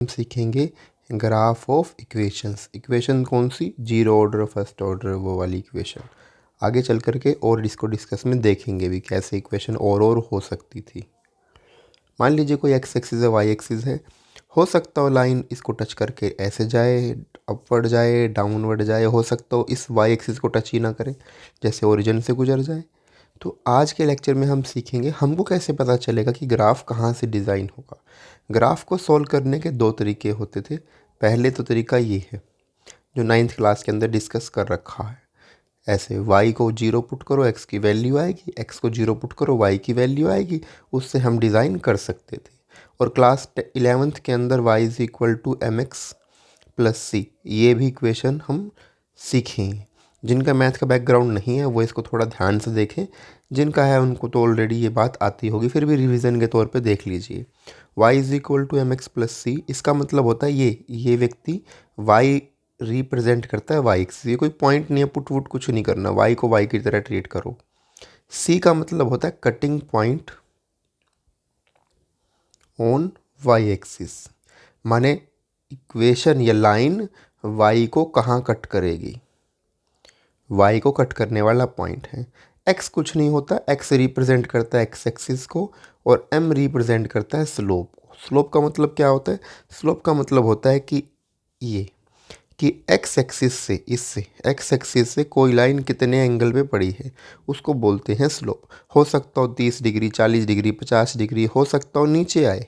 हम सीखेंगे graph of equations. Equation कौन सी? जीरो ऑर्डर, फर्स्ट ऑर्डर, वो वाली इक्वेशन। आगे चल कर के और इसको डिस्कस में देखेंगे भी कैसे इक्वेशन और हो सकती थी। मान लीजिए कोई एक्स एक्सिस है, वाई एक्सिस है, हो सकता हो लाइन इसको टच करके ऐसे जाए, अपवर्ड जाए, डाउनवर्ड जाए, हो सकता हो इस वाई एक्सिस को टच ही ना करे, जैसे ओरिजिन से गुजर जाए। तो आज के लेक्चर में हम सीखेंगे हमको कैसे पता चलेगा कि ग्राफ कहाँ से डिज़ाइन होगा। ग्राफ को सॉल्व करने के दो तरीके होते थे। पहले तो तरीका ये है जो 9th क्लास के अंदर डिस्कस कर रखा है, ऐसे y को 0 पुट करो, x की वैल्यू आएगी, x को 0 पुट करो, y की वैल्यू आएगी, उससे हम डिज़ाइन कर सकते थे। और क्लास 11th के अंदर y is equal to M x plus सी, ये भी इक्वेशन हम सीखेंगे। जिनका मैथ का बैकग्राउंड नहीं है वो इसको थोड़ा ध्यान से देखें, जिनका है उनको तो ऑलरेडी ये बात आती होगी, फिर भी रिवीजन के तौर पे देख लीजिए। y is equal to M x plus C, इसका मतलब होता है ये व्यक्ति y रिप्रेजेंट करता है वाई एक्सिस। ये कोई पॉइंट नहीं है, पुट वुट कुछ नहीं करना, वाई को वाई की तरह ट्रीट करो। सी का मतलब होता है cutting point on Y axis, माने इक्वेशन या लाइन वाई को कहाँ कट करेगी, वाई को कट करने वाला पॉइंट है। एक्स कुछ नहीं होता, एक्स रिप्रेजेंट करता है एक्स एक्सिस को और एम रिप्रेजेंट करता है स्लोप को। स्लोप का मतलब क्या होता है? स्लोप का मतलब होता है कि ये कि एक्स एक्सिस से, इससे एक्स एक्सिस से कोई लाइन कितने एंगल पे पड़ी है उसको बोलते हैं स्लोप। हो सकता हो 30 डिग्री, 40 डिग्री, 50 डिग्री, हो सकता हो नीचे आए।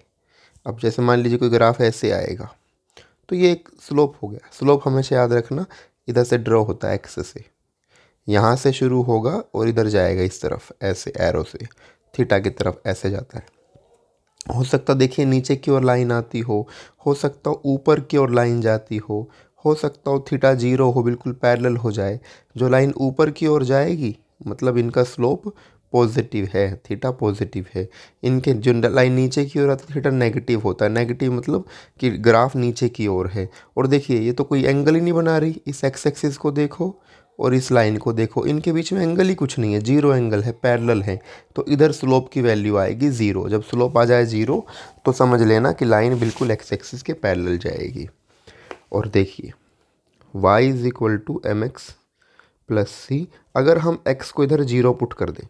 अब जैसे मान लीजिए कोई ग्राफ ऐसे आएगा तो ये एक स्लोप हो गया। स्लोप हमेशा याद रखना इधर से ड्रॉ होता है, एक्स से, यहाँ से शुरू होगा और इधर जाएगा इस तरफ, ऐसे एरो से थीटा की तरफ ऐसे जाता है। हो सकता देखिए नीचे की ओर लाइन आती हो सकता हो ऊपर की ओर लाइन जाती हो सकता हो थीटा 0 हो, बिल्कुल पैरेलल हो जाए। जो लाइन ऊपर की ओर जाएगी मतलब इनका स्लोप पॉजिटिव है, थीटा पॉजिटिव है। इनके जो लाइन नीचे की ओर आती है थीटा नेगेटिव होता है। नेगेटिव मतलब कि ग्राफ नीचे की ओर है। और देखिए ये तो कोई एंगल ही नहीं बना रही, इस एक्स एक्सिस को देखो और इस लाइन को देखो, इनके बीच में एंगल ही कुछ नहीं है, जीरो एंगल है, पैरेलल है। तो इधर स्लोप की वैल्यू आएगी 0। जब स्लोप आ जाए 0 तो समझ लेना कि लाइन बिल्कुल एक्स एक्सिस के पैरेलल जाएगी। और देखिए y is equal to M x plus C, अगर हम x को इधर 0 पुट कर दें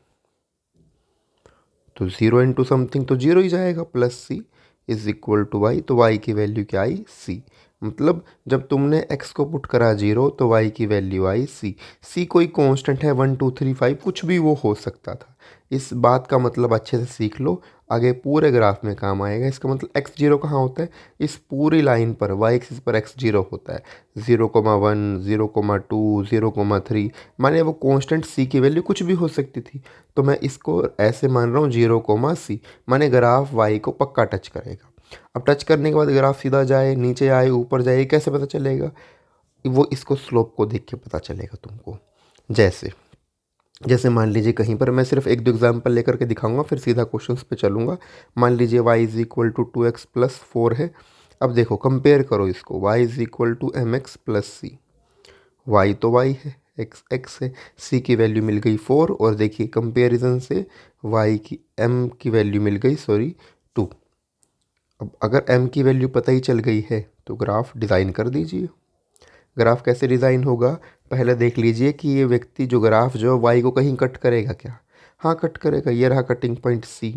तो 0 इंटू समथिंग तो 0 ही जाएगा, plus C is equal to Y, तो y की वैल्यू क्या आई? c। मतलब जब तुमने x को पुट करा 0 तो y की वैल्यू आई c। c कोई कांस्टेंट है, 1 2 3 5 कुछ भी वो हो सकता था। इस बात का मतलब अच्छे से सीख लो, आगे पूरे ग्राफ में काम आएगा। इसका मतलब x0 कहाँ होता है? इस पूरी लाइन पर y एक्सिस पर x0 होता है। 0,1 0,2 0,3, माने वो कांस्टेंट c की वैल्यू कुछ भी हो सकती थी। तो मैं इसको ऐसे मान रहा हूँ 0,c, माने ग्राफ y को पक्का टच करेगा। अब टच करने के बाद ग्राफ सीधा जाए, नीचे आए, ऊपर जाए, ये कैसे पता चलेगा? वो इसको स्लोप को देख के पता चलेगा तुमको। जैसे जैसे मान लीजिए कहीं पर, मैं सिर्फ एक दो एग्जांपल लेकर के दिखाऊंगा फिर सीधा क्वेश्चंस पे चलूंगा। मान लीजिए y is equal to 2x plus 4 है। अब देखो कंपेयर करो इसको, y is equal to M x plus C. y तो y है, x x है, c की वैल्यू मिल गई 4 और देखिए कंपेरिजन से y की m की वैल्यू मिल गई 2। अब अगर m की वैल्यू पता ही चल गई है तो ग्राफ डिज़ाइन कर दीजिए। ग्राफ कैसे डिज़ाइन होगा? पहले देख लीजिए कि ये व्यक्ति जो ग्राफ जो वाई को कहीं कट करेगा क्या? हाँ कट करेगा, ये रहा कटिंग पॉइंट सी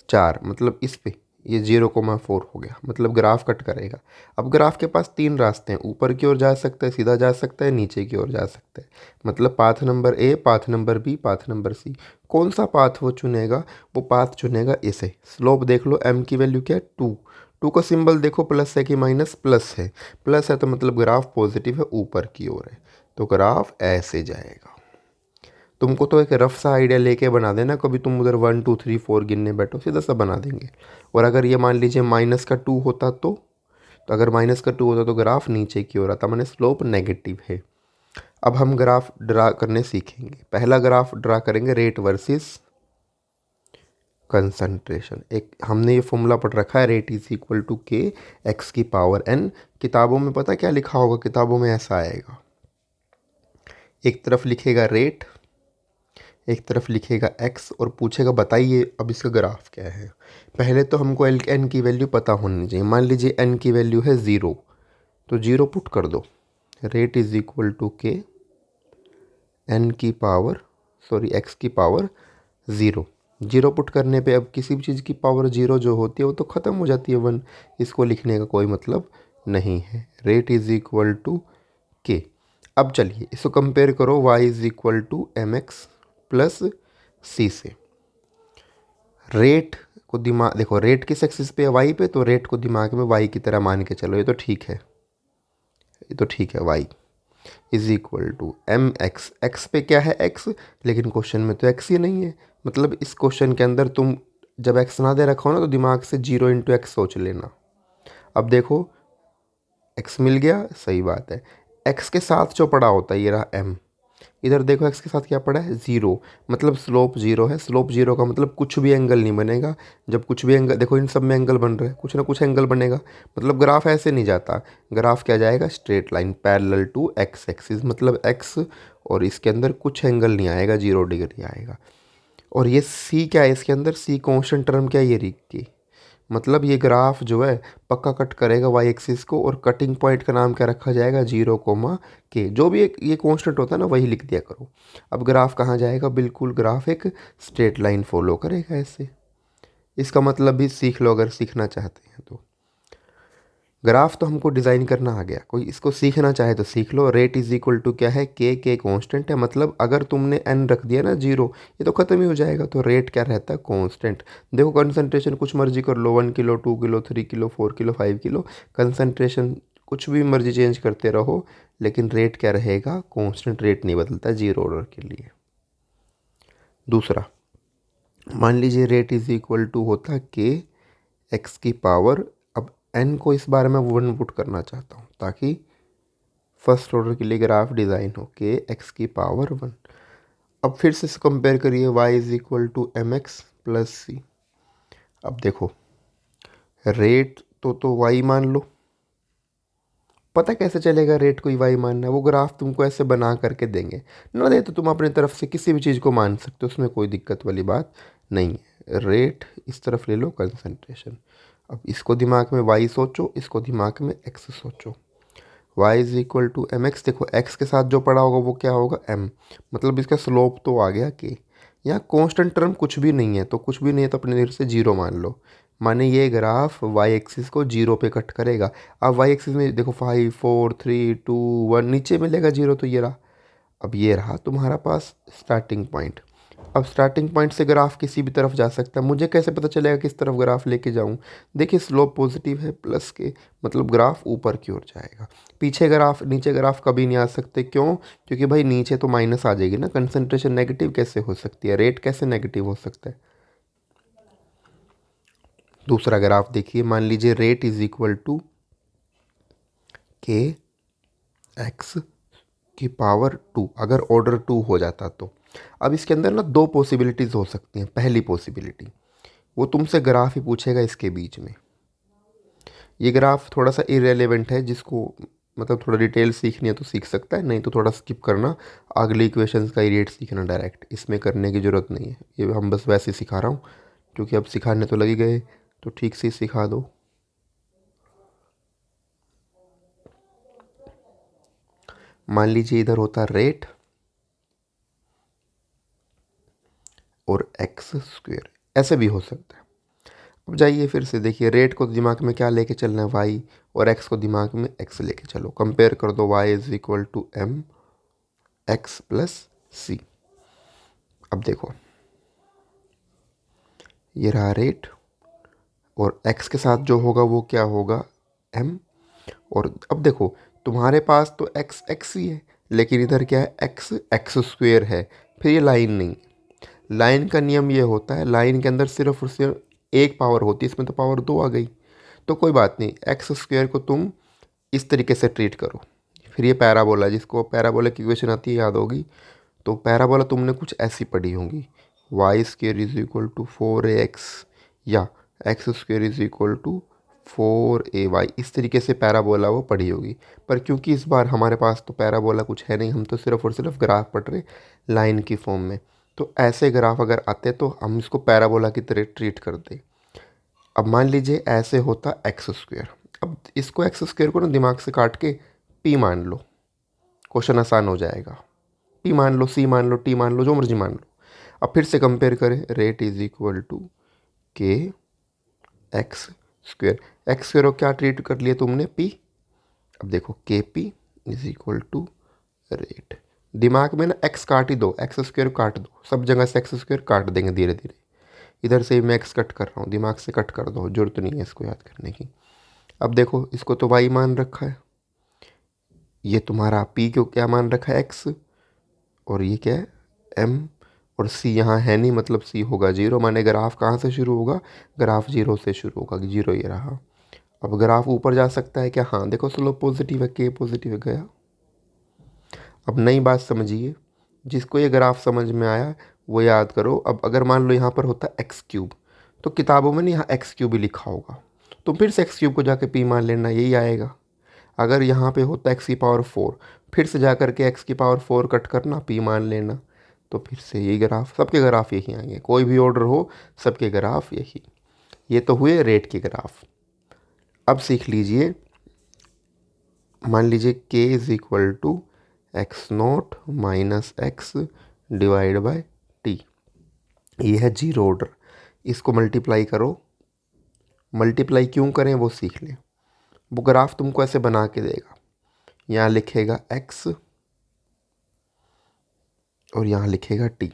4, मतलब इस पे ये 0,4 हो गया, मतलब ग्राफ कट करेगा। अब ग्राफ के पास 3 रास्ते हैं, ऊपर की ओर जा सकता है, सीधा जा सकता है, नीचे की ओर जा सकता है। मतलब path number A, path number B, path number C. कौन सा पाथ वो चुनेगा? वो पाथ चुनेगा इसे। स्लोप देख लो, एम की वैल्यू क्या है? 2। 2 का सिंबल देखो, प्लस है कि माइनस? प्लस है। प्लस है तो मतलब ग्राफ पॉजिटिव है, ऊपर की ओर है, तो ग्राफ ऐसे जाएगा। तुमको तो एक रफ सा आइडिया लेके बना देना, कभी तुम उधर 1 2 3 4 गिनने बैठो, सीधा सा बना देंगे। और अगर ये मान लीजिए माइनस का 2 होता तो अगर माइनस का 2 होता तो ग्राफ नीचे की ओर आता, माने स्लोप नेगेटिव है। अब हम ग्राफ ड्रा करने सीखेंगे। पहला ग्राफ ड्रा करेंगे रेट वर्सेस कंसंट्रेशन। एक हमने ये फॉर्मूला पढ़ रखा है, रेट इज इक्वल टू के एक्स की पावर एन। किताबों में पता क्या लिखा होगा? किताबों में ऐसा आएगा, एक तरफ लिखेगा रेट, एक तरफ लिखेगा x और पूछेगा बताइए अब इसका ग्राफ क्या है। पहले तो हमको n की वैल्यू पता होनी चाहिए। मान लीजिए n की वैल्यू है 0, तो 0 पुट कर दो। रेट इज इक्वल टू के n की पावर x की पावर 0। 0 पुट करने पे अब किसी भी चीज़ की पावर 0 जो होती है वो तो ख़त्म हो जाती है 1। इसको लिखने का कोई मतलब नहीं है। रेट इज़ इक्वल टू के। अब चलिए इसको कंपेयर करो y is equal to M x plus C से। रेट को दिमाग देखो, रेट किस एक्सिस पे है, y पे, तो रेट को दिमाग में y की तरह मान के चलो। ये तो ठीक है, ये तो ठीक है। y is equal to M X. X पे क्या है x, लेकिन क्वेश्चन में तो x ही नहीं है। मतलब इस क्वेश्चन के अंदर तुम जब x ना दे रखा हो ना तो दिमाग से 0 इंटू एक्स सोच लेना। अब देखो x मिल गया, सही बात है। x के साथ जो पड़ा होता है ये रहा m। इधर देखो x के साथ क्या पड़ा है 0, मतलब स्लोप 0 है। स्लोप 0 का मतलब कुछ भी एंगल नहीं बनेगा। जब कुछ भी एंगल, देखो इन सब में एंगल बन रहा है, कुछ ना कुछ एंगल बनेगा। मतलब ग्राफ ऐसे नहीं जाता, ग्राफ क्या जाएगा straight line parallel to x axis. मतलब x और इसके अंदर कुछ एंगल नहीं आएगा, 0 डिग्री आएगा। और ये c क्या है इसके अंदर, c कॉन्स्टेंट टर्म क्या है ये की। मतलब ये ग्राफ जो है पक्का कट करेगा वाई एक्सिस को। और कटिंग पॉइंट का नाम क्या रखा जाएगा 0, के। जो भी एक ये कांस्टेंट होता है ना वही लिख दिया करो। अब ग्राफ कहाँ जाएगा, बिल्कुल ग्राफ एक स्ट्रेट लाइन फॉलो करेगा ऐसे। इसका मतलब भी सीख लो अगर सीखना चाहते हैं तो। ग्राफ तो हमको डिज़ाइन करना आ गया, कोई इसको सीखना चाहे तो सीख लो। रेट इज इक्वल टू क्या है, के कांस्टेंट है। मतलब अगर तुमने n रख दिया ना 0, ये तो ख़त्म ही हो जाएगा। तो रेट क्या रहता है, कांस्टेंट। देखो कंसंट्रेशन कुछ मर्जी कर लो, 1 kilo 2 kilo 3 kilo 4 kilo 5 kilo, concentration कुछ भी मर्जी चेंज करते रहो, लेकिन रेट क्या रहेगा, कांस्टेंट। रेट नहीं बदलता 0 ऑर्डर के लिए। दूसरा, मान लीजिए रेट इज इक्वल टू होता के एक्स की पावर। अब n को इस बारे में 1 पुट करना चाहता हूँ ताकि फर्स्ट ऑर्डर के लिए ग्राफ डिज़ाइन हो, के एक्स की पावर 1। अब फिर से कंपेयर करिए, y is equal to M x plus C. अब देखो रेट तो y मान लो। पता कैसे चलेगा रेट को y मानना है, वो ग्राफ तुमको ऐसे बना करके देंगे ना। दे तो तुम अपनी तरफ से किसी भी चीज़ को मान सकते हो, उसमें कोई दिक्कत वाली बात नहीं है। रेट इस तरफ ले लो कंसंट्रेशन। अब इसको दिमाग में y सोचो, इसको दिमाग में x सोचो। y is equal to M X. देखो x के साथ जो पड़ा होगा वो क्या होगा m। मतलब इसका स्लोप तो आ गया k। यहाँ कांस्टेंट टर्म कुछ भी नहीं है, तो कुछ भी नहीं है तो अपने देर से 0 मान लो। माने ये ग्राफ y एक्सिस को 0 पे कट करेगा। अब y एक्सिस में देखो 5 4 3 2 1 नीचे मिलेगा 0, तो ये रहा। अब ये रहा तुम्हारा पास स्टार्टिंग पॉइंट। अब स्टार्टिंग पॉइंट से ग्राफ किसी भी तरफ जा सकता है। मुझे कैसे पता चलेगा किस तरफ ग्राफ लेके जाऊं। देखिए स्लोप पॉजिटिव है प्लस के, मतलब ग्राफ ऊपर की ओर जाएगा। पीछे ग्राफ, नीचे ग्राफ कभी नहीं आ सकते। क्यों, क्योंकि भाई नीचे तो माइनस आ जाएगी ना। कंसंट्रेशन नेगेटिव कैसे हो सकती है, रेट कैसे नेगेटिव हो सकता है। दूसरा ग्राफ देखिए, मान लीजिए रेट इज इक्वल टू के एक्स की पावर 2। अगर ऑर्डर 2 हो जाता तो। अब इसके अंदर ना 2 पॉसिबिलिटीज़ हो सकती हैं। पहली पॉसिबिलिटी, वो तुमसे ग्राफ ही पूछेगा इसके बीच में। ये ग्राफ थोड़ा सा इरेलीवेंट है, जिसको मतलब थोड़ा डिटेल सीखनी है तो सीख सकता है, नहीं तो थोड़ा स्किप करना। अगले इक्वेशंस का ही रेट सीखना डायरेक्ट, इसमें करने की ज़रूरत नहीं है। ये हम बस वैसे ही सिखा रहा हूँ, क्योंकि अब सिखाने तो लग ही गए, तो ठीक से सिखा दो। मान लीजिए इधर होता रेट और एक्स स्क्वेयर, ऐसे भी हो सकता है। अब जाइए फिर से देखिए, रेट को दिमाग में क्या लेके चलना है, वाई, और एक्स को दिमाग में एक्स लेके चलो। कंपेयर कर दो, Y is equal to M x plus C. अब देखो ये रहा रेट, और एक्स के साथ जो होगा वो क्या होगा, एम। और अब देखो तुम्हारे पास तो एक्स एक्स ही है, लेकिन इधर क्या है, एक्स एक्स स्क्वेयर है। फिर ये लाइन नहीं, लाइन का नियम ये होता है, लाइन के अंदर सिर्फ और सिर्फ एक पावर होती है, इसमें तो पावर 2 आ गई। तो कोई बात नहीं, एक्स स्क्वेयर को तुम इस तरीके से ट्रीट करो। फिर ये पैराबोला, जिसको पैराबोला की इक्वेशन आती है याद होगी, तो पैराबोला तुमने कुछ ऐसी पढ़ी होंगी, Y square is equal to 4ax, या X square is equal to 4ay। इस तरीके से पैराबोला वो पढ़ी होगी। पर क्योंकि इस बार हमारे पास तो पैराबोला कुछ है नहीं, हम तो सिर्फ और सिर्फ ग्राफ पढ़ रहे लाइन की फॉर्म में, तो ऐसे ग्राफ अगर आते तो हम इसको पैराबोला की तरह ट्रीट करते। अब मान लीजिए ऐसे होता एक्स स्क्वायर। अब इसको एक्स स्क्वायर को ना दिमाग से काट के पी मान लो, क्वेश्चन आसान हो जाएगा। पी मान लो, सी मान लो, टी मान लो, जो मर्जी मान लो। अब फिर से कंपेयर करें, रेट इज इक्वल टू के एक्स स्क्वायर। एक्स स्क्वायर को क्या ट्रीट कर लिया तुमने, पी। अब देखो K P is equal to rate. दिमाग में ना एक्स काट ही दो, एक्स स्क्वायर काट दो, सब जगह से एक्स स्क्वायर काट देंगे धीरे धीरे। इधर से मैं एक्स कट कर रहा हूँ, दिमाग से कट कर दो, जरूरत नहीं है इसको याद करने की। अब देखो इसको तो वाई मान रखा है, ये तुम्हारा पी को क्या मान रखा है, एक्स, और ये क्या है, एम, और सी यहाँ है नहीं, मतलब सी होगा जीरो। माने ग्राफ कहाँ से शुरू होगा, ग्राफ जीरो से शुरू होगा, जीरो ये रहा। अब ग्राफ ऊपर जा सकता है क्या, हाँ देखो स्लोप पॉजिटिव है, के पॉजिटिव है, गया। अब नई बात समझिए, जिसको ये ग्राफ समझ में आया वो याद करो। अब अगर मान लो यहाँ पर होता एक्स क्यूब, तो किताबों में नहीं यहाँ एक्स क्यूब ही लिखा होगा, तो फिर से एक्स क्यूब को जाके पी मान लेना, यही आएगा। अगर यहाँ पे होता एक्स की पावर 4, फिर से जा कर के एक्स की पावर 4 कट करना, पी मान लेना, तो फिर से यही ग्राफ, सबके ग्राफ यही आएंगे, कोई भी ऑर्डर हो सबके ग्राफ यही। ये तो हुए रेट के ग्राफ। अब सीख लीजिए, मान लीजिए K is equal to X naught minus X divide by T. ये है जीरो ऑर्डर, इसको मल्टीप्लाई करो। मल्टीप्लाई क्यों करें वो सीख लें। वो ग्राफ तुमको ऐसे बना के देगा, यहाँ लिखेगा एक्स और यहाँ लिखेगा टी।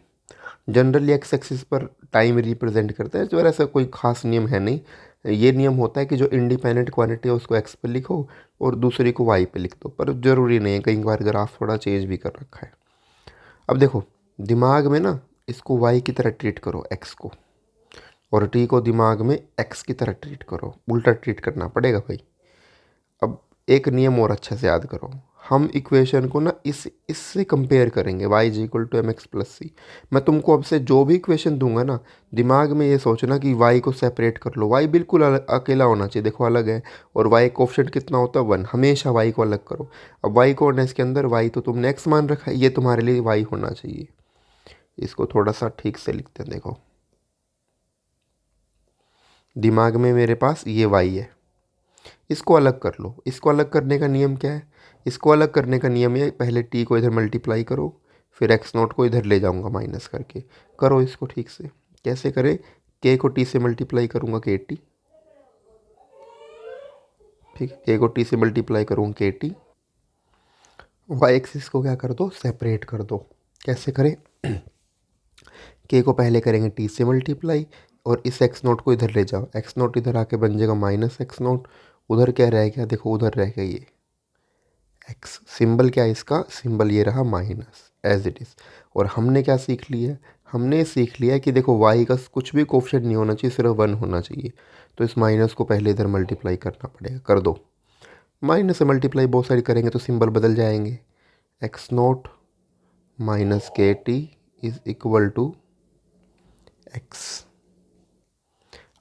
जनरली एक्स एक्सिस पर टाइम रिप्रेजेंट करता है, तो ऐसा कोई खास नियम है नहीं। ये नियम होता है कि जो इंडिपेंडेंट क्वांटिटी है उसको एक्स पे लिखो और दूसरी को वाई पे लिख दो, पर ज़रूरी नहीं है, कई बार ग्राफ थोड़ा चेंज भी कर रखा है। अब देखो दिमाग में ना इसको वाई की तरह ट्रीट करो एक्स को, और टी को दिमाग में एक्स की तरह ट्रीट करो, उल्टा ट्रीट करना पड़ेगा भाई। अब एक नियम और अच्छे से याद करो, हम इक्वेशन को ना इससे कंपेयर करेंगे, y is equal to M x plus c. मैं तुमको अब से जो भी इक्वेशन दूंगा ना, दिमाग में ये सोचना कि y को सेपरेट कर लो, y बिल्कुल अकेला होना चाहिए, देखो अलग है, और y कोफिशिएंट कितना होता है 1, हमेशा y को अलग करो। अब y को और इसके अंदर y तो तुमने x मान रखा है, ये तुम्हारे लिए y होना चाहिए। इसको थोड़ा सा ठीक से लिखते हैं, देखो दिमाग में मेरे पास ये y है, इसको अलग कर लो। इसको अलग करने का नियम क्या है, इसको अलग करने का नियम है पहले टी को इधर मल्टीप्लाई करो, फिर एक्स नॉट को इधर ले जाऊंगा माइनस करके। करो इसको ठीक से, कैसे करें, के को टी से मल्टीप्लाई करूंगा के टी, ठीक है, के को टी से मल्टीप्लाई करूँगा के टी। वाई एक्सिस को क्या कर दो, सेपरेट कर दो। कैसे करें, के को पहले करेंगे टी से मल्टीप्लाई, और इस एक्स नोट को इधर ले जाओ, एक्स नोट इधर आके बन जाएगा माइनस एक्स नोट, उधर क्या रह गया, देखो उधर रह गया ये एक्स। सिंबल क्या है इसका, सिंबल ये रहा माइनस एज इट इज़। और हमने क्या सीख लिया, हमने सीख लिया कि देखो वाई का कुछ भी कोफिशिएंट नहीं होना चाहिए, सिर्फ 1 होना चाहिए। तो इस माइनस को पहले इधर मल्टीप्लाई करना पड़ेगा, कर दो। माइनस से मल्टीप्लाई बहुत सारी करेंगे तो सिंबल बदल जाएंगे, X naught minus K T is equal to X.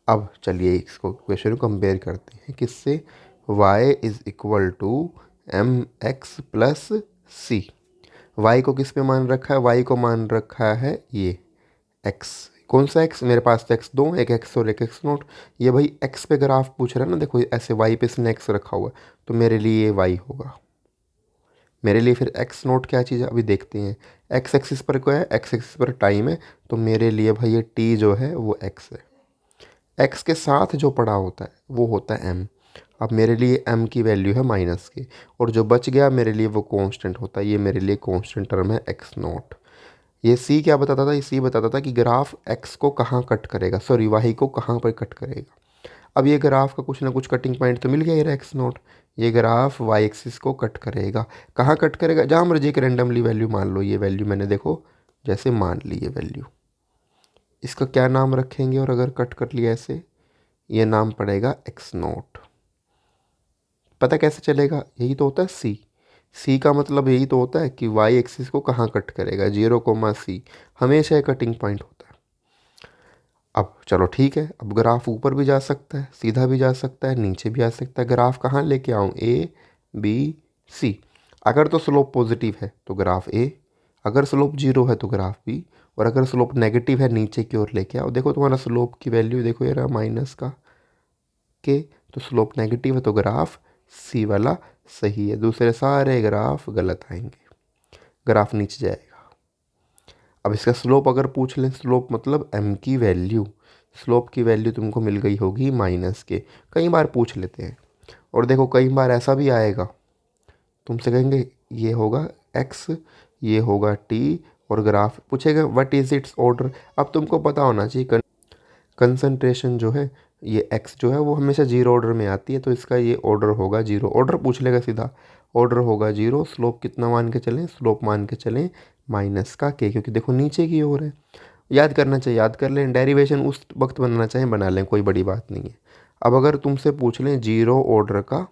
अब चलिए इसको क्वेश्चन को कंपेयर करते हैं किससे, y is equal to M x plus C. Y को किस पे मान रखा है, y को मान रखा है ये x। कौन सा x, मेरे पास तो x दो, एक x और एक x नोट। ये भाई x पे ग्राफ पूछ रहा है ना, देखो ऐसे y पे इसने x रखा हुआ है, तो मेरे लिए ये y होगा। मेरे लिए फिर x नोट क्या चीज़ है अभी देखते हैं। x एक्सिस पर क्या है, x एक्सिस पर टाइम है, तो मेरे लिए भाई ये t जो है वो x है। x के साथ जो पड़ा होता है वो होता है m। अब मेरे लिए m की वैल्यू है माइनस की, और जो बच गया मेरे लिए वो कांस्टेंट होता है, ये मेरे लिए कांस्टेंट टर्म है x नॉट। ये c क्या बताता था, ये c बताता था कि ग्राफ x को कहाँ कट करेगा, सॉरी y को कहाँ पर कट करेगा। अब ये ग्राफ का कुछ ना कुछ कटिंग पॉइंट तो मिल गया ये एक्स नॉट, ये ग्राफ y एक्सिस को कट करेगा। कहाँ कट करेगा, जहाँ मर्जी एक रेंडमली वैल्यू मान लो, ये वैल्यू मैंने देखो जैसे मान ली ये वैल्यू, इसका क्या नाम रखेंगे, और अगर कट कर लिया ऐसे, ये नाम पड़ेगा एक्स नॉट। पता कैसे चलेगा, यही तो होता है सी। सी का मतलब यही तो होता है कि वाई एक्सिस को कहाँ कट करेगा, 0,c हमेशा एक कटिंग पॉइंट होता है। अब चलो ठीक है, अब ग्राफ ऊपर भी जा सकता है, सीधा भी जा सकता है, नीचे भी आ सकता है। ग्राफ कहाँ लेके आऊँ, ए बी सी। अगर तो स्लोप पॉजिटिव है तो ग्राफ ए, अगर स्लोप 0 है तो ग्राफ बी, और अगर स्लोप नेगेटिव है नीचे की ओर लेके आओ, देखो तुम्हारा स्लोप की वैल्यू देखो ये रहा माइनस का के, तो स्लोप नेगेटिव है तो ग्राफ सी वाला सही है, दूसरे सारे ग्राफ गलत आएंगे, ग्राफ नीचे जाएगा। अब इसका स्लोप अगर पूछ लें, स्लोप मतलब एम की वैल्यू, स्लोप की वैल्यू तुमको मिल गई होगी माइनस के, कई बार पूछ लेते हैं। और देखो कई बार ऐसा भी आएगा, तुमसे कहेंगे ये होगा एक्स, ये होगा टी, और ग्राफ पूछेगा व्हाट इज़ इट्स ऑर्डर। अब तुमको पता होना चाहिए कंसंट्रेशन जो है, ये एक्स जो है वो हमेशा जीरो ऑर्डर में आती है, तो इसका ये ऑर्डर होगा जीरो, ऑर्डर पूछ लेगा सीधा, ऑर्डर होगा जीरो। स्लोप कितना मान के चलें, स्लोप मान के चलें माइनस का के, क्योंकि देखो नीचे की ओर है। याद करना चाहिए, याद कर लें, डेरिवेशन उस वक्त बनाना चाहें बना लें, कोई बड़ी बात नहीं है। अब अगर तुमसे पूछ लें जीरो ऑर्डर का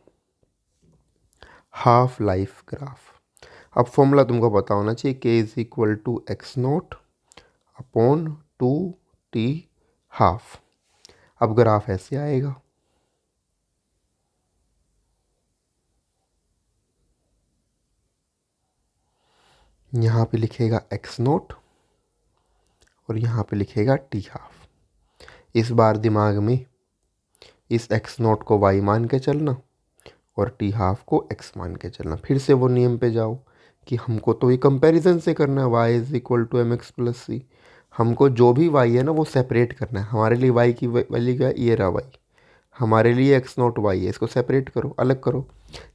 हाफ लाइफ ग्राफ, अब फॉर्मूला तुमको पता होना चाहिए, K is equal to X naught upon two T half. अब ग्राफ ऐसे आएगा, यहाँ पे लिखेगा एक्स नोट और यहाँ पे लिखेगा टी हाफ। इस बार दिमाग में इस एक्स नोट को वाई मान के चलना और टी हाफ को एक्स मान के चलना। फिर से वो नियम पे जाओ कि हमको तो ये कंपैरिजन से करना है, y is equal to M x plus c. हमको जो भी वाई है ना वो सेपरेट करना है। हमारे लिए वाई की वैल्यू क्या है, ये रहा वाई, हमारे लिए एक्स नोट वाई है, इसको सेपरेट करो, अलग करो।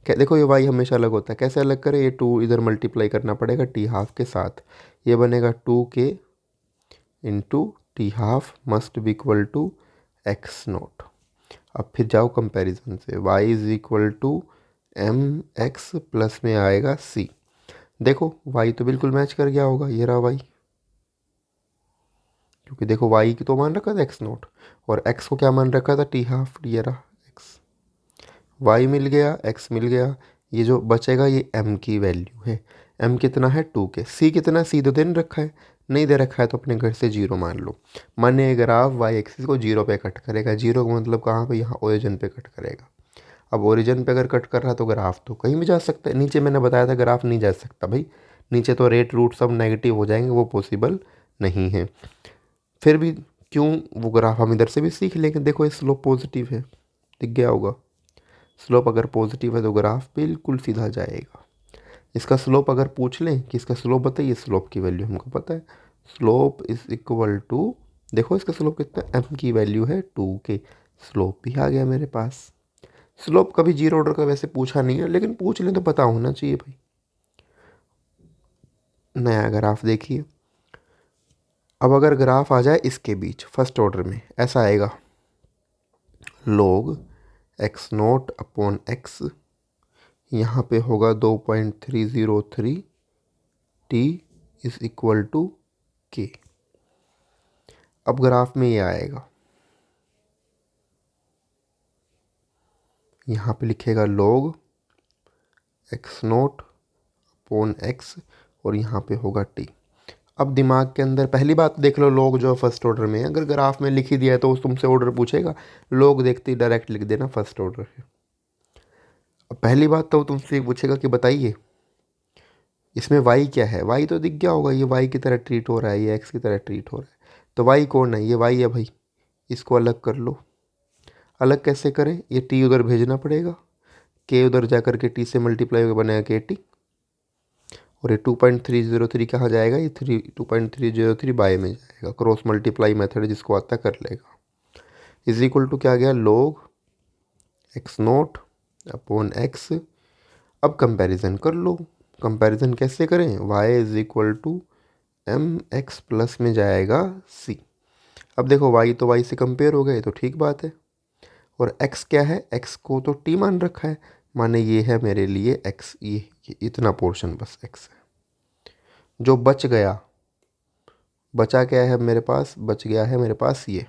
क्या देखो ये वाई हमेशा अलग होता है, कैसे अलग करें, ये टू इधर मल्टीप्लाई करना पड़ेगा टी हाफ के साथ, ये बनेगा two K into T half must be equal to X naught. अब फिर जाओ कंपैरिजन से, y is equal to M x plus में आएगा c। देखो y तो बिल्कुल मैच कर गया होगा, ये रहा y, क्योंकि देखो y की तो मान रखा था एक्स नोट और x को क्या मान रखा था टी हाफ, ये रहा x, y मिल गया, x मिल गया। ये जो बचेगा ये m की वैल्यू है, m कितना है 2 के, c कितना है, c तो दे नहीं रखा है, नहीं दे रखा है तो अपने घर से जीरो मान लो। माने ग्राफ y एक्सिस को जीरो पे कट करेगा, जीरो का मतलब कहाँ पे, यहाँ ओरिजिन पे कट करेगा। अब ओरिजिन पे अगर कट कर रहा है तो ग्राफ तो कहीं भी जा सकता है, नीचे मैंने बताया था ग्राफ नहीं जा सकता भाई, नीचे तो रेट रूट सब नेगेटिव हो जाएंगे, वो पॉसिबल नहीं है। फिर भी क्यों, वो ग्राफ हम इधर से भी सीख लेंगे। देखो ये स्लोप पॉजिटिव है, दिख गया होगा, स्लोप अगर पॉजिटिव है तो ग्राफ बिल्कुल सीधा जाएगा। इसका स्लोप अगर पूछ लें कि इसका स्लोप बताइए, स्लोप की वैल्यू हमको पता है, स्लोप इज इक्वल टू, देखो इसका स्लोप कितना, एम की वैल्यू है 2 के, स्लोप भी आ गया मेरे पास। स्लोप कभी जीरो ऑर्डर का वैसे पूछा नहीं है, लेकिन पूछ लें तो पता होना चाहिए भाई। नया ग्राफ देखिए, अब अगर ग्राफ आ जाए इसके बीच फर्स्ट ऑर्डर में, ऐसा आएगा log X naught upon x, यहाँ पे होगा 2.303 टी इज इक्वल टू के। अब ग्राफ में ये आएगा, यहाँ पे लिखेगा log X naught upon x और यहाँ पे होगा टी। अब दिमाग के अंदर पहली बात देख लो, log जो फर्स्ट ऑर्डर में है, अगर ग्राफ में लिख ही दिया है तो तुमसे ऑर्डर पूछेगा, log देखते ही डायरेक्ट लिख देना फर्स्ट ऑर्डर है। अब पहली बात तो तुमसे पूछेगा कि बताइए इसमें y क्या है, y तो दिख गया होगा, ये y की तरह ट्रीट हो रहा है, ये x की तरह ट्रीट हो रहा है, तो y कौन है, ये y है भाई, इसको अलग कर लो। अलग कैसे करें, ये t उधर भेजना पड़ेगा, k उधर जा कर के t से मल्टीप्लाई होकर बनेगा kt, और ये 2.303 कहाँ जाएगा, ये 2.303 बाय में जाएगा, क्रॉस मल्टीप्लाई मेथड जिसको आता कर लेगा, इज इक्वल टू क्या गया log X naught upon X. अब कंपैरिजन कर लो, कंपैरिजन कैसे करें, y is equal to M x plus में जाएगा c। अब देखो y तो y से कंपेयर हो गए तो ठीक बात है, और x क्या है, x को तो t मान रखा है, माने ये है मेरे लिए x, ये इतना पोर्शन बस x है। जो बच गया, बचा क्या है मेरे पास, बच गया है मेरे पास ये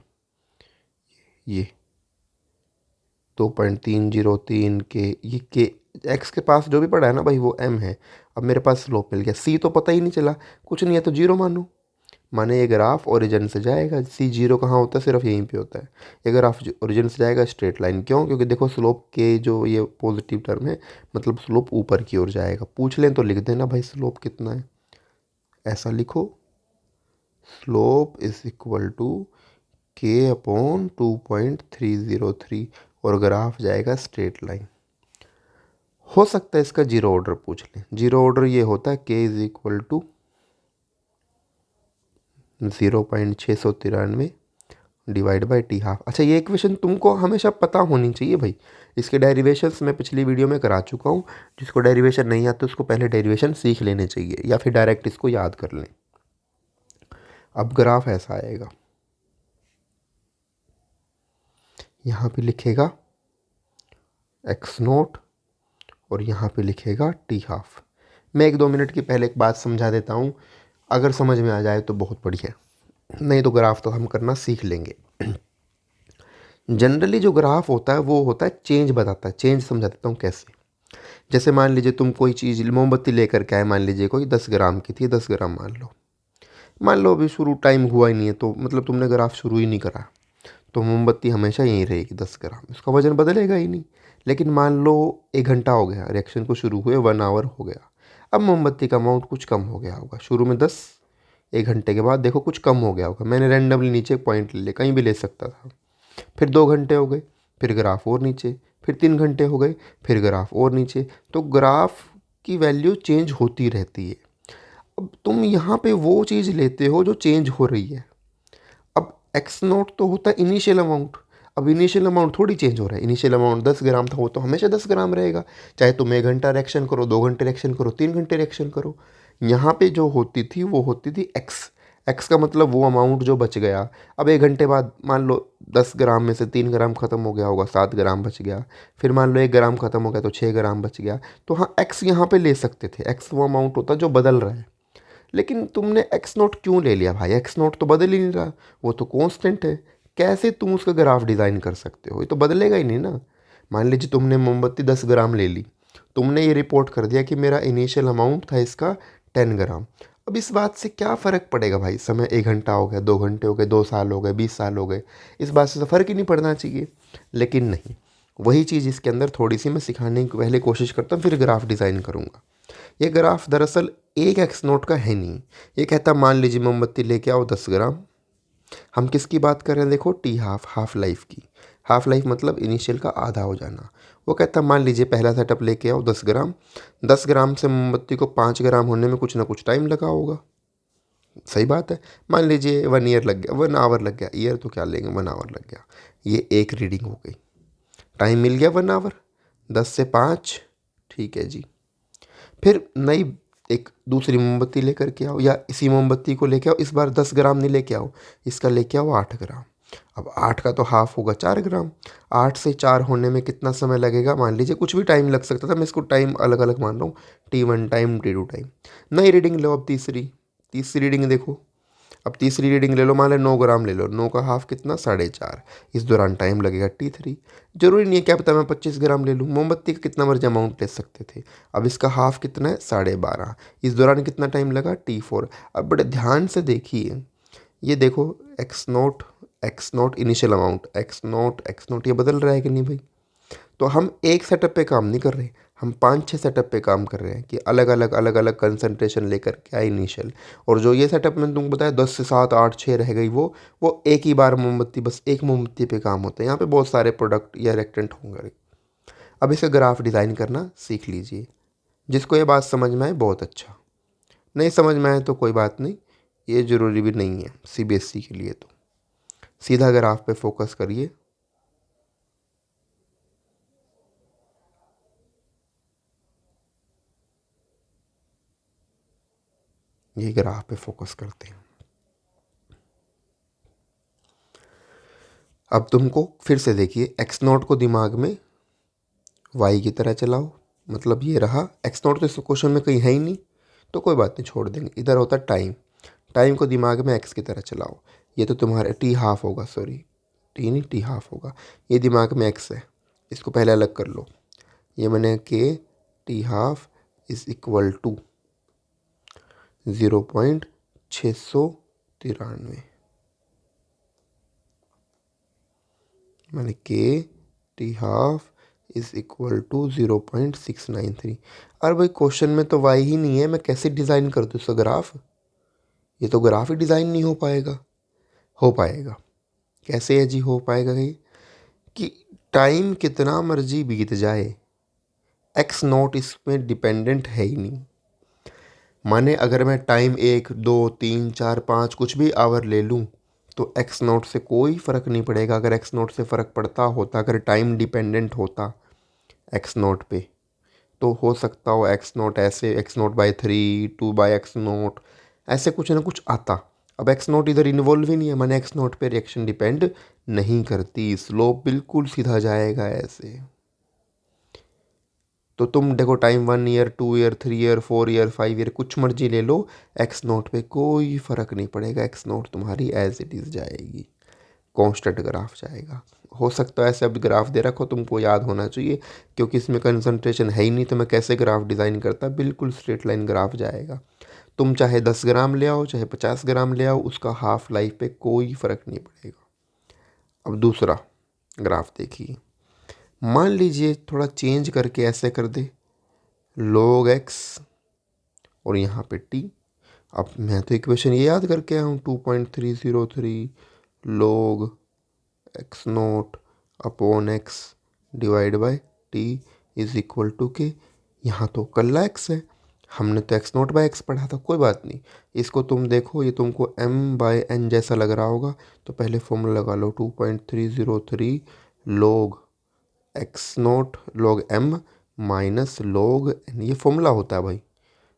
2.303 के, ये के एक्स के पास जो भी पड़ा है ना भाई वो m है। अब मेरे पास स्लोप मिल गया, c तो पता ही नहीं चला, कुछ नहीं है तो जीरो मानो, माने ये ग्राफ ओरिजिन से जाएगा, c जीरो कहाँ होता है, सिर्फ यहीं पे होता है। ये ग्राफ ओरिजिन से जाएगा स्ट्रेट लाइन, क्यों, क्योंकि देखो स्लोप के जो ये पॉजिटिव टर्म है, मतलब स्लोप ऊपर की ओर जाएगा। पूछ लें तो लिख देना भाई स्लोप कितना है, ऐसा लिखो, slope is equal to k upon 2.303 और ग्राफ जाएगा स्ट्रेट लाइन। हो सकता है इसका जीरो ऑर्डर पूछ लें। जीरो ऑर्डर ये होता है k is equal to 0.693 divide by T half. अच्छा, ये इक्वेशन तुमको हमेशा पता होनी चाहिए भाई। इसके डेरिवेशंस मैं पिछली वीडियो में करा चुका हूँ। जिसको डेरिवेशन नहीं आता उसको पहले डेरिवेशन सीख लेने चाहिए या फिर डायरेक्ट इसको याद कर लें। अब ग्राफ ऐसा आएगा, यहाँ पे लिखेगा एक्स नोट और यहाँ पे लिखेगा टी हाफ। मैं 1-2 मिनट की पहले एक बात समझा देता हूँ, अगर समझ में आ जाए तो बहुत बढ़िया, नहीं तो ग्राफ तो हम करना सीख लेंगे। जनरली जो ग्राफ होता है वो होता है चेंज बताता है। चेंज समझा देता हूँ कैसे। जैसे मान लीजिए तुम कोई चीज़ मोमबत्ती लेकर के आए, मान लीजिए कोई 10 ग्राम की थी, 10 ग्राम मान लो अभी शुरू टाइम हुआ ही नहीं है, तो मतलब तुमने ग्राफ शुरू ही नहीं करा, तो मोमबत्ती हमेशा यहीं रहेगी 10 ग्राम, इसका वजन बदलेगा ही नहीं। लेकिन मान लो 1 घंटा हो गया रिएक्शन को शुरू हुए, 1 आवर हो गया, अब मोमबत्ती का अमाउंट कुछ कम हो गया होगा। शुरू में 10, 1 घंटे के बाद देखो कुछ कम हो गया होगा। मैंने रैंडमली नीचे पॉइंट ले लिया, कहीं भी ले सकता था। फिर 2 घंटे हो गए, फिर ग्राफ और नीचे, फिर 3 घंटे हो गए, फिर ग्राफ और नीचे। तो ग्राफ की वैल्यू चेंज होती रहती है। अब तुम यहाँ पे वो चीज़ लेते हो जो चेंज हो रही है। अब एक्स नोट तो होता है इनिशियल अमाउंट। अब इनिशियल अमाउंट थोड़ी चेंज हो रहा है। इनिशियल अमाउंट 10 ग्राम था, वो तो हमेशा 10 ग्राम रहेगा, चाहे तुम 1 घंटा रिएक्शन करो, 2 घंटे रिएक्शन करो, 3 घंटे रिएक्शन करो। यहाँ पे जो होती थी वो होती थी एक्स। एक्स का मतलब वो अमाउंट जो बच गया। अब 1 घंटे बाद मान लो 10 ग्राम में से 3 ग्राम ख़त्म हो गया होगा, 7 ग्राम बच गया। फिर मान लो 1 ग्राम ख़त्म हो गया तो 6 ग्राम बच गया। तो हाँ, एक्स यहाँ पे ले सकते थे। एक्स वो अमाउंट होता जो बदल रहा है। लेकिन तुमने एक्स नोट क्यों ले लिया भाई? एक्स नोट तो बदल ही नहीं रहा, वो तो कांस्टेंट है। कैसे तुम उसका ग्राफ डिज़ाइन कर सकते हो? ये तो बदलेगा ही नहीं ना। मान लीजिए तुमने मोमबत्ती 10 ग्राम ले ली, तुमने ये रिपोर्ट कर दिया कि मेरा इनिशियल अमाउंट था इसका 10 ग्राम। अब इस बात से क्या फ़र्क पड़ेगा भाई? समय 1 घंटा हो गया, 2 घंटे हो गए, 2 साल हो गए, 20 साल हो गए, इस बात से तो फ़र्क ही नहीं पड़ना चाहिए। लेकिन नहीं, वही चीज़ इसके अंदर थोड़ी सी मैं सिखाने की पहले कोशिश करता हूँ, फिर ग्राफ डिज़ाइन करूँगा। ये ग्राफ दरअसल एक एक्स नोट का है नहीं। ये कहता मान लीजिए मोमबत्ती लेके आओ 10 ग्राम। हम किसकी बात कर रहे हैं? देखो टी हाफ, हाफ लाइफ की। हाफ लाइफ मतलब इनिशियल का आधा हो जाना। वो कहता मान लीजिए पहला सेटअप लेके आओ 10 ग्राम। 10 ग्राम से मोमबत्ती को 5 ग्राम होने में कुछ ना कुछ टाइम लगा होगा। सही बात है। मान लीजिए 1 ईयर लग गया, 1 आवर लग गया। ईयर तो क्या लेंगे, 1 आवर लग गया। ये एक रीडिंग हो गई, टाइम मिल गया 1 आवर। 10 से 5, ठीक है जी। फिर नई एक दूसरी मोमबत्ती लेकर के आओ, या इसी मोमबत्ती को लेके आओ। इस बार 10 ग्राम नहीं लेके आओ, इसका लेके आओ 8 ग्राम। अब 8 का तो हाफ होगा 4 ग्राम। 8 से 4 होने में कितना समय लगेगा? मान लीजिए कुछ भी टाइम लग सकता था, मैं इसको टाइम अलग अलग मान रहा हूँ। T1 time, T2 time. नई रीडिंग लो अब तीसरी। तीसरी रीडिंग देखो, अब तीसरी रीडिंग ले लो, मान लो 9 ग्राम ले लो। 9 का हाफ कितना? 4.5। इस दौरान टाइम लगेगा T3। जरूरी नहीं है क्या पता मैं 25 ग्राम ले लूँ, मोमबत्ती का कितना मर्जी अमाउंट ले सकते थे। अब इसका हाफ कितना है? 12.5। इस दौरान कितना टाइम लगा? T4। अब बड़े ध्यान से देखिए, ये देखो x note initial amount, x note ये बदल रहा है कि नहीं भाई? तो हम एक सेटअप पे काम नहीं कर रहे, हम 5-6 सेटअप पे काम कर रहे हैं कि अलग अलग कंसंट्रेशन लेकर क्या इनिशियल। और जो ये सेटअप मैंने तुमको बताया 10 से 7, 8, 6 रह गई, वो एक ही बार मोमबत्ती, बस एक मोमबत्ती पे काम होता है। यहाँ पे बहुत सारे प्रोडक्ट या रिएक्टेंट होंगे। अब इसे ग्राफ डिज़ाइन करना सीख लीजिए। जिसको ये बात समझ में आए बहुत अच्छा, नहीं समझ में आए तो कोई बात नहीं, ये ज़रूरी भी नहीं है CBSE के लिए। तो सीधा ग्राफ पे फोकस करिए। ये ग्राफ पे फोकस करते हैं। अब तुमको फिर से देखिए, एक्स नोट को दिमाग में वाई की तरह चलाओ। मतलब ये रहा एक्स नोट, तो इस क्वेश्चन में कहीं है ही नहीं, तो कोई बात नहीं, छोड़ देंगे। इधर होता टाइम, टाइम को दिमाग में एक्स की तरह चलाओ। ये तो तुम्हारा टी हाफ होगा, सॉरी टी नहीं, टी हाफ होगा। ये दिमाग में एक्स है, इसको पहले अलग कर लो। ये मैंने K T half is equal to 0.693, मैंने K T half is equal to 0.693। अरे भाई क्वेश्चन में तो वाई ही नहीं है, मैं कैसे डिज़ाइन कर दूँ इसका ग्राफ? ये तो ग्राफ ही डिज़ाइन नहीं हो पाएगा। हो पाएगा। कैसे है जी हो पाएगा कि टाइम कितना मर्जी बीत जाए, एक्स नॉट इसमें डिपेंडेंट है ही नहीं। माने अगर मैं टाइम 1 2 3 4 5 कुछ भी आवर ले लूँ तो एक्स नॉट से कोई फ़र्क नहीं पड़ेगा। अगर एक्स नॉट से फ़र्क पड़ता होता, अगर टाइम डिपेंडेंट होता एक्स नॉट पे, तो हो सकता हो एक्स नॉट ऐसे x0/3 2/x0 ऐसे कुछ ना कुछ आता। अब एक्स नॉट इधर इन्वॉल्व ही नहीं है, मैंने एक्स नॉट पे रिएक्शन डिपेंड नहीं करती, स्लोप बिल्कुल सीधा जाएगा ऐसे। तो तुम देखो time 1 year 2 year 3 year 4 year 5 year कुछ मर्जी ले लो, एक्स नॉट पे कोई फ़र्क नहीं पड़ेगा, एक्स नॉट तुम्हारी एज इट इज़ जाएगी, कांस्टेंट ग्राफ जाएगा। हो सकता है ऐसे अब ग्राफ दे रखो, तुमको याद होना चाहिए, क्योंकि इसमें कंसंट्रेशन है ही नहीं तो मैं कैसे ग्राफ डिज़ाइन करता, बिल्कुल स्ट्रेट लाइन ग्राफ जाएगा। तुम चाहे 10 ग्राम ले आओ चाहे 50 ग्राम ले आओ, उसका हाफ लाइफ पे कोई फ़र्क नहीं पड़ेगा। अब दूसरा ग्राफ देखिए, मान लीजिए थोड़ा चेंज करके ऐसे कर दे, log x और यहाँ पे t। अब मैं तो इक्वेशन ये याद करके आया हूँ 2.303 log x naught upon x divide by t is equal to K, यहाँ तो कल्ला x है, हमने तो x नोट बाई एक्स पढ़ा था, कोई बात नहीं। इसको तुम देखो, ये तुमको m/n जैसा लग रहा होगा, तो पहले फॉर्मूला लगा लो 2.303 log x note log m minus log n, ये फॉर्मूला होता है भाई,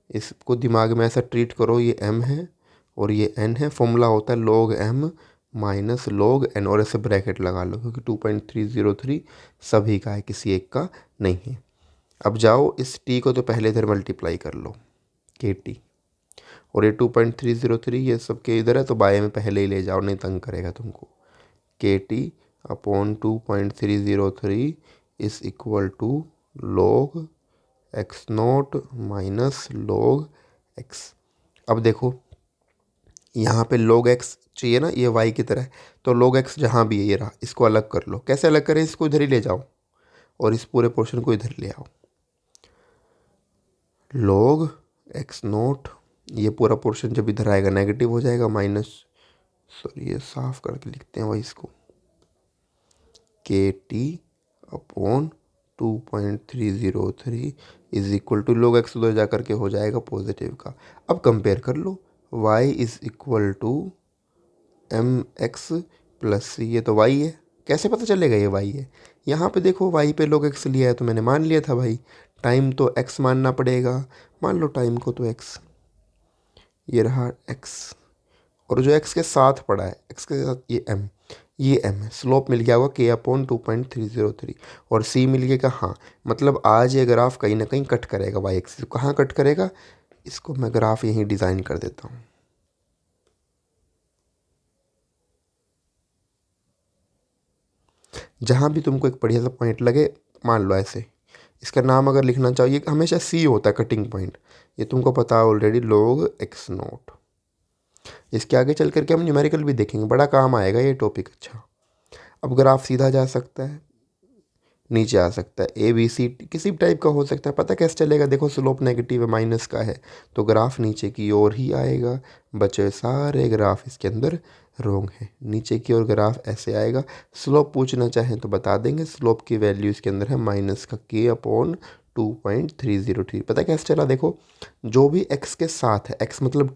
इसको दिमाग में ऐसा ट्रीट करो, ये m है और ये n है, फॉर्मूला होता है log m minus log n, और ऐसे ब्रैकेट लगा लो क्योंकि 2.303 सभी का है, किसी एक का नहीं है। अब जाओ इस t को तो पहले इधर मल्टीप्लाई कर लो kt, और ये 2.303 ये सबके इधर है तो बाय में पहले ही ले जाओ, नहीं तंग करेगा तुमको। kt upon 2.303 is equal to log X naught minus log x। अब देखो यहाँ पे log x चाहिए ना, ये y की तरह है, तो log x जहाँ भी है ये रहा, इसको अलग कर लो। कैसे अलग करें, इसको इधर ही ले जाओ और इस पूरे पोर्शन को इधर ले आओ। log एक्स नोट, ये पूरा पोर्शन जब इधर आएगा नेगेटिव हो जाएगा, माइनस, सॉरी ये साफ करके लिखते हैं भाई इसको, K T upon 2.303 is equal to log x उधर जा करके हो जाएगा पॉजिटिव का। अब कंपेयर कर लो, y is equal to M x plus सी, ये तो y है, कैसे पता चलेगा ये y है, यहाँ पे देखो y पे log x लिया है तो मैंने मान लिया था भाई, टाइम तो x मानना पड़ेगा, मान लो टाइम को तो x, ये रहा x, और जो x के साथ पड़ा है x के साथ ये m है, स्लोप मिल गया होगा k अपॉन 2.303, और c मिल गया हाँ, मतलब आज ये ग्राफ कहीं ना कहीं कट करेगा y एक्सिस, कहाँ कट करेगा, इसको मैं ग्राफ यहीं डिज़ाइन कर देता हूँ। जहाँ भी तुमको एक बढ़िया सा पॉइंट लगे, मान लो ऐसे, इसका नाम अगर लिखना चाहिए, हमेशा सी होता है कटिंग पॉइंट, ये तुमको पता है ऑलरेडी, log एक्स नोट। इसके आगे चल करके हम न्यूमेरिकल भी देखेंगे, बड़ा काम आएगा ये टॉपिक। अच्छा, अब ग्राफ सीधा जा सकता है, नीचे आ सकता है, ए बी सी किसी भी टाइप का हो सकता है, पता कैसे चलेगा, देखो स्लोप नेगेटिव है, माइनस का है, तो ग्राफ नीचे की ओर ही आएगा, बचे सारे ग्राफ इसके अंदर रोंग है, नीचे की ओर ग्राफ ऐसे आएगा। स्लोप पूछना चाहें तो बता देंगे, स्लोप की वैल्यू इसके अंदर है माइनस का k अपॉन 2.303। पता कैसे चला, देखो जो भी x के साथ है, x मतलब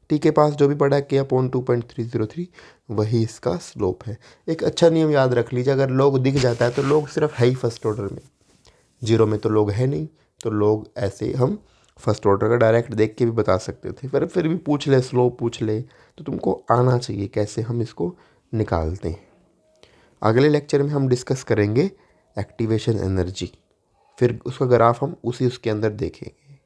t के पास जो भी पड़ा है k अपॉन 2.303 वही इसका स्लोप है। एक अच्छा नियम याद रख लीजिए, अगर log दिख जाता है तो log सिर्फ है ही फर्स्ट ऑर्डर में, जीरो में तो log है नहीं, तो log ऐसे हम फर्स्ट ऑर्डर का डायरेक्ट देख के भी बता सकते थे, पर फिर भी पूछ ले, स्लोप पूछ ले तो तुमको आना चाहिए कैसे हम इसको निकालते हैं। अगले लेक्चर में हम डिस्कस करेंगे एक्टिवेशन एनर्जी, फिर उसका ग्राफ हम उसके अंदर देखेंगे।